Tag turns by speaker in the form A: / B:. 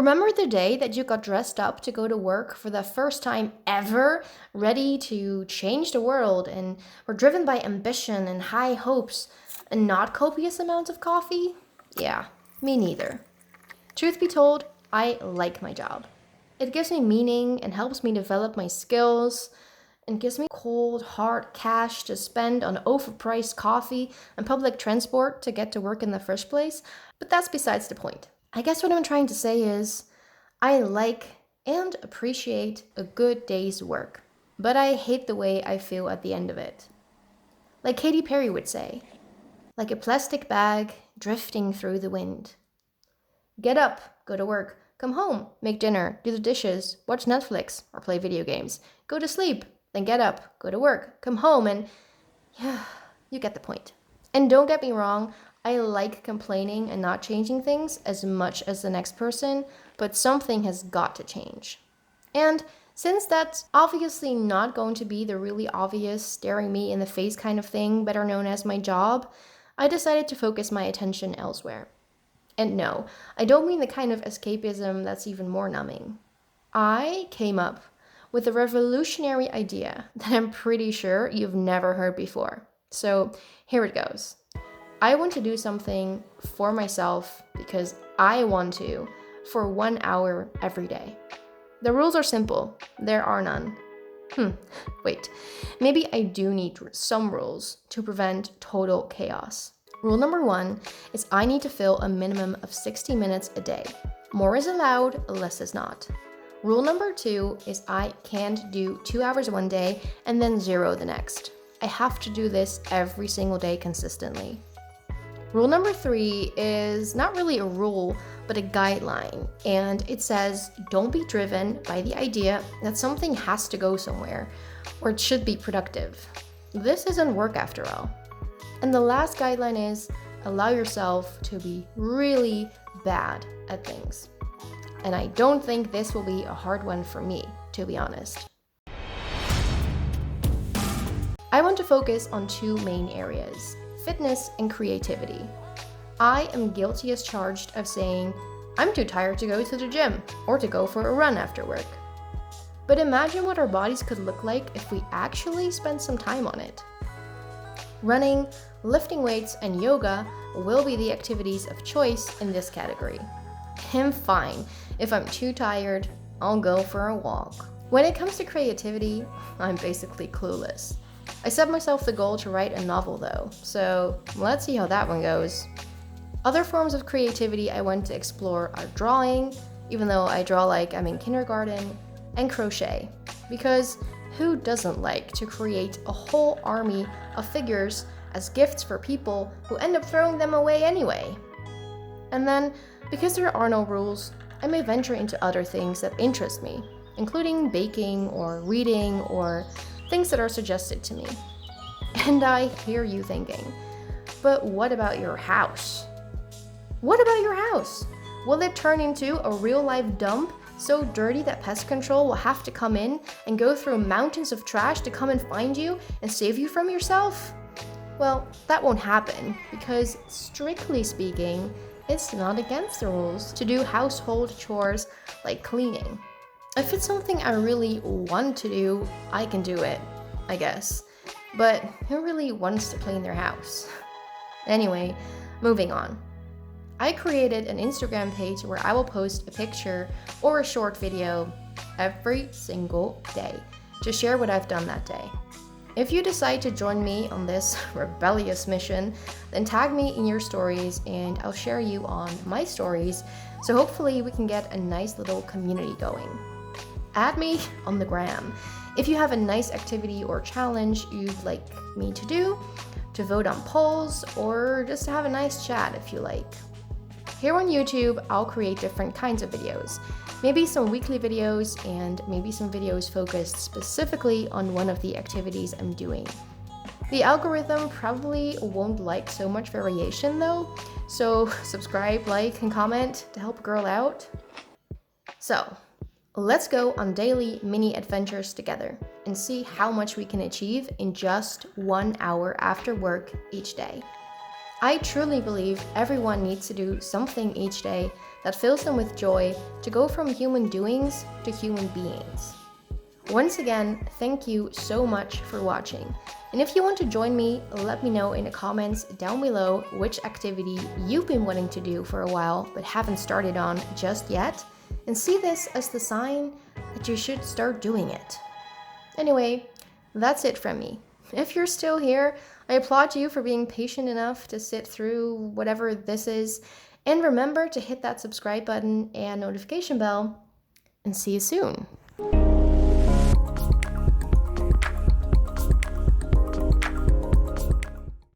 A: Remember the day that you got dressed up to go to work for the first time ever, ready to change the world, and were driven by ambition and high hopes, and not copious amounts of coffee? Yeah, me neither. Truth be told, I like my job. It gives me meaning and helps me develop my skills, and gives me cold, hard cash to spend on overpriced coffee and public transport to get to work in the first place, but that's besides the point. I guess what I'm trying to say is, I like and appreciate a good day's work, but I hate the way I feel at the end of it. Like Katy Perry would say, like a plastic bag drifting through the wind. Get up, go to work, come home, make dinner, do the dishes, watch Netflix or play video games, go to sleep, then get up, go to work, come home, and yeah, you get the point. And don't get me wrong, I like complaining and not changing things as much as the next person, but something has got to change. And since that's obviously not going to be the really obvious staring me in the face kind of thing, better known as my job, I decided to focus my attention elsewhere. And no, I don't mean the kind of escapism that's even more numbing. I came up with a revolutionary idea that I'm pretty sure you've never heard before. So here it goes. I want to do something for myself because I want to for 1 hour every day. The rules are simple. There are none. Wait. Maybe I do need some rules to prevent total chaos. Rule number 1 is I need to fill a minimum of 60 minutes a day. More is allowed, less is not. Rule number 2 is I can't do 2 hours one day and then 0 the next. I have to do this every single day consistently. Rule number 3 is not really a rule, but a guideline, and it says don't be driven by the idea that something has to go somewhere, or it should be productive. This isn't work after all. And the last guideline is allow yourself to be really bad at things. And I don't think this will be a hard one for me, to be honest. I want to focus on 2 main areas: fitness and creativity. I am guilty as charged of saying, I'm too tired to go to the gym or to go for a run after work. But imagine what our bodies could look like if we actually spent some time on it. Running, lifting weights, and yoga will be the activities of choice in this category. I'm fine. If I'm too tired, I'll go for a walk. When it comes to creativity, I'm basically clueless. I set myself the goal to write a novel though, so let's see how that one goes. Other forms of creativity I want to explore are drawing, even though I draw like I'm in kindergarten, and crochet, because who doesn't like to create a whole army of figures as gifts for people who end up throwing them away anyway? And then, because there are no rules, I may venture into other things that interest me, including baking or reading or things that are suggested to me. And I hear you thinking, but what about your house? What about your house? Will it turn into a real-life dump so dirty that pest control will have to come in and go through mountains of trash to come and find you and save you from yourself? Well, that won't happen because, strictly speaking, it's not against the rules to do household chores like cleaning. If it's something I really want to do, I can do it, I guess. But who really wants to clean their house? Anyway, moving on. I created an Instagram page where I will post a picture or a short video every single day to share what I've done that day. If you decide to join me on this rebellious mission, then tag me in your stories and I'll share you on my stories, so hopefully we can get a nice little community going. Add me on the gram if you have a nice activity or challenge you'd like me to do, to vote on polls, or just to have a nice chat if you like. Here on YouTube, I'll create different kinds of videos. Maybe some weekly videos and maybe some videos focused specifically on one of the activities I'm doing. The algorithm probably won't like so much variation though, so subscribe, like, and comment to help a girl out. So, let's go on daily mini adventures together and see how much we can achieve in just 1 hour after work each day. I truly believe everyone needs to do something each day that fills them with joy to go from human doings to human beings. Once again, thank you so much for watching. And if you want to join me, let me know in the comments down below which activity you've been wanting to do for a while but haven't started on just yet, and see this as the sign that you should start doing it. Anyway, that's it from me. If you're still here, I applaud you for being patient enough to sit through whatever this is, and remember to hit that subscribe button and notification bell, and see you soon.